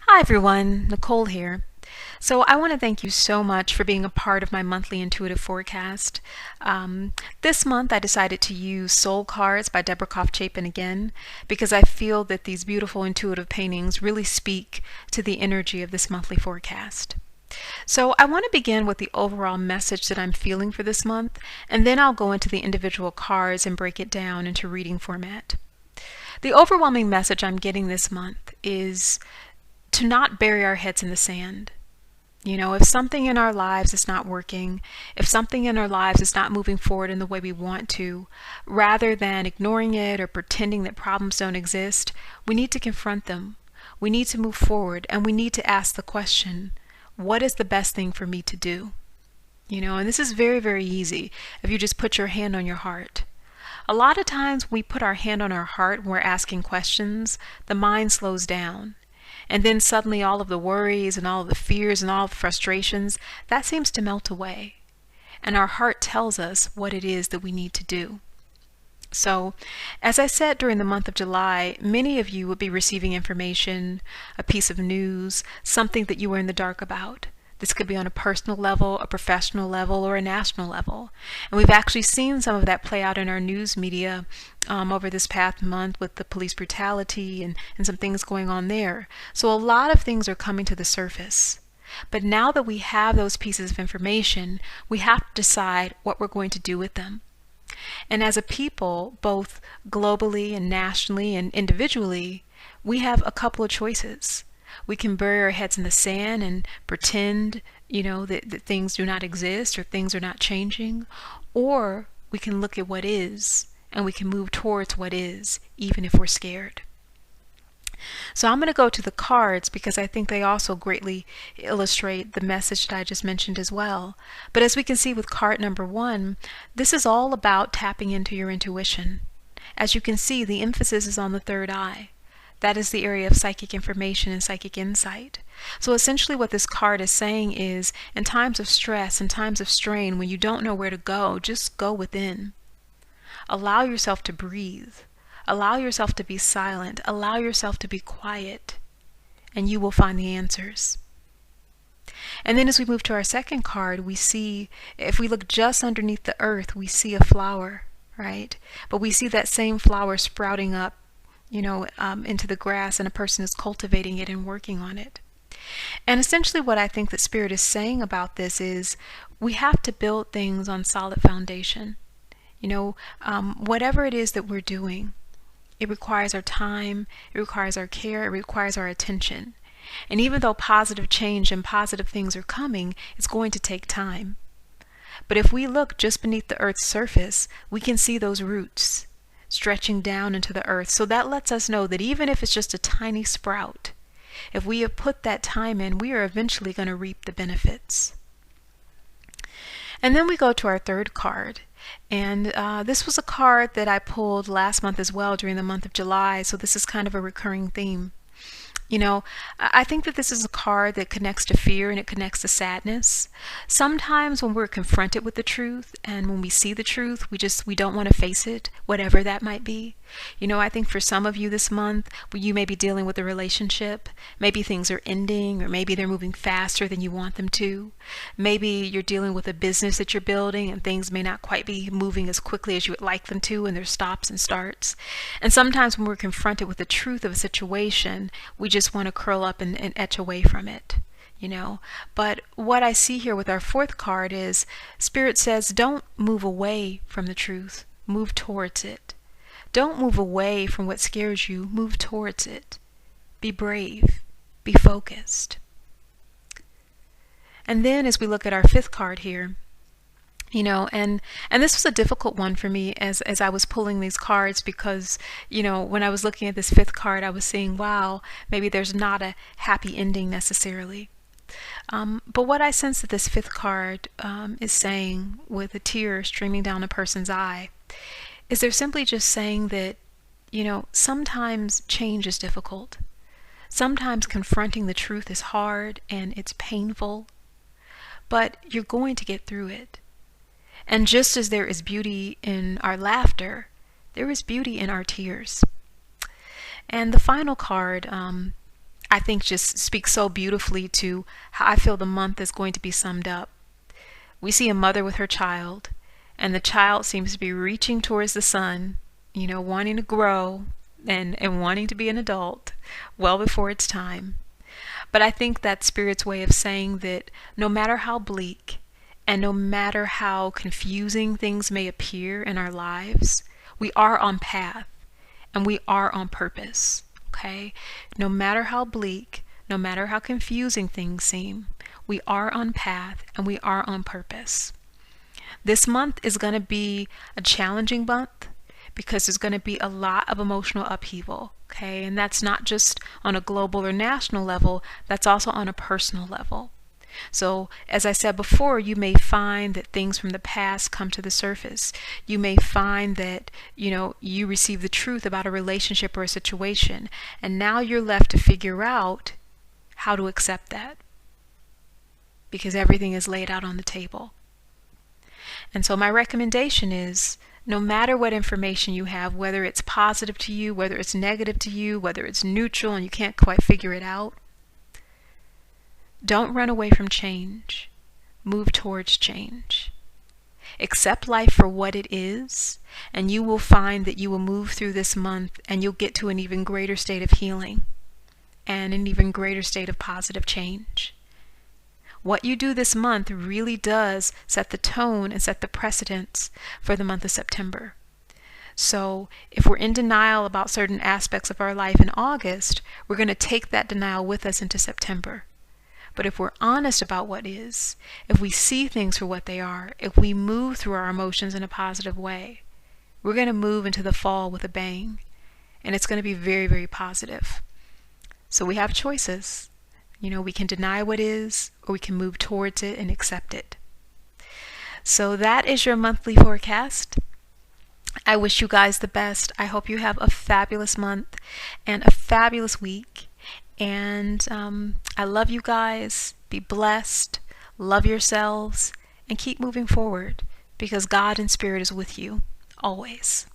Hi everyone, Nicole here. So I want to thank you so much for being a part of my monthly intuitive forecast. This month I decided to use Soul Cards by Deborah Kopf Chapin again because I feel that these beautiful intuitive paintings really speak to the energy of this monthly forecast. So I want to begin with the overall message that I'm feeling for this month, and then I'll go into the individual cards and break it down into reading format. The overwhelming message I'm getting this month is to not bury our heads in the sand. If something in our lives is not working, if something in our lives is not moving forward in the way we want to, rather than ignoring it or pretending that problems don't exist, we need to confront them. We need to move forward, and we need to ask the question, what is the best thing for me to do? And this is very, very easy if you just put your hand on your heart. A lot of times we put our hand on our heart when we're asking questions, the mind slows down. And then suddenly all of the worries and all of the fears and all of the frustrations, that seems to melt away. And our heart tells us what it is that we need to do. So, as I said during the month of July, many of you would be receiving information, a piece of news, something that you were in the dark about. This could be on a personal level, a professional level, or a national level. And we've actually seen some of that play out in our news media over this past month with the police brutality and some things going on there. So a lot of things are coming to the surface. But now that we have those pieces of information, we have to decide what we're going to do with them. And as a people, both globally and nationally and individually, we have a couple of choices. We can bury our heads in the sand and pretend, that things do not exist or things are not changing. Or we can look at what is and we can move towards what is, even if we're scared. So I'm going to go to the cards because I think they also greatly illustrate the message that I just mentioned as well. But as we can see with card number 1, this is all about tapping into your intuition. As you can see, the emphasis is on the third eye. That is the area of psychic information and psychic insight. So essentially what this card is saying is, in times of stress, in times of strain, when you don't know where to go, just go within. Allow yourself to breathe. Allow yourself to be silent. Allow yourself to be quiet. And you will find the answers. And then as we move to our second card, we see, if we look just underneath the earth, we see a flower, right? But we see that same flower sprouting up into the grass, and a person is cultivating it and working on it. And essentially what I think that Spirit is saying about this is we have to build things on solid foundation. Whatever it is that we're doing, it requires our time, it requires our care, it requires our attention. And even though positive change and positive things are coming, it's going to take time. But if we look just beneath the earth's surface, we can see those roots stretching down into the earth. So that lets us know that even if it's just a tiny sprout, if we have put that time in, we are eventually going to reap the benefits. And then we go to our third card. And this was a card that I pulled last month as well during the month of July. So this is kind of a recurring theme. I think that this is a card that connects to fear and it connects to sadness. Sometimes when we're confronted with the truth and when we see the truth, we don't want to face it, whatever that might be. I think for some of you this month, you may be dealing with a relationship. Maybe things are ending, or maybe they're moving faster than you want them to. Maybe you're dealing with a business that you're building and things may not quite be moving as quickly as you would like them to, and there's stops and starts. And sometimes when we're confronted with the truth of a situation, we just want to curl up and etch away from it. But what I see here with our fourth card is Spirit says, don't move away from the truth, move towards it. Don't move away from what scares you, move towards it. Be brave, be focused. And then as we look at our fifth card here, and this was a difficult one for me as I was pulling these cards because, when I was looking at this fifth card, I was saying, wow, maybe there's not a happy ending necessarily. But what I sense that this fifth card is saying, with a tear streaming down a person's eye, is they're simply just saying that, sometimes change is difficult. Sometimes confronting the truth is hard and it's painful, but you're going to get through it. And just as there is beauty in our laughter, there is beauty in our tears. And the final card, I think just speaks so beautifully to how I feel the month is going to be summed up. We see a mother with her child, and the child seems to be reaching towards the sun, wanting to grow and wanting to be an adult well before it's time. But I think that's Spirit's way of saying that no matter how bleak and no matter how confusing things may appear in our lives, we are on path and we are on purpose. Okay? No matter how bleak, no matter how confusing things seem, we are on path and we are on purpose. This month is going to be a challenging month because there's going to be a lot of emotional upheaval. Okay? And that's not just on a global or national level, that's also on a personal level. So, as I said before, you may find that things from the past come to the surface. You may find that, you receive the truth about a relationship or a situation, and now you're left to figure out how to accept that because everything is laid out on the table. And so my recommendation is, no matter what information you have, whether it's positive to you, whether it's negative to you, whether it's neutral and you can't quite figure it out, don't run away from change. Move towards change. Accept life for what it is, and you will find that you will move through this month and you'll get to an even greater state of healing and an even greater state of positive change. What you do this month really does set the tone and set the precedence for the month of September. So if we're in denial about certain aspects of our life in August, we're going to take that denial with us into September. But if we're honest about what is, if we see things for what they are, if we move through our emotions in a positive way, we're going to move into the fall with a bang. And it's going to be very, very positive. So we have choices. We can deny what is, or we can move towards it and accept it. So that is your monthly forecast. I wish you guys the best. I hope you have a fabulous month and a fabulous week. And I love you guys. Be blessed. Love yourselves. And keep moving forward because God and Spirit is with you always.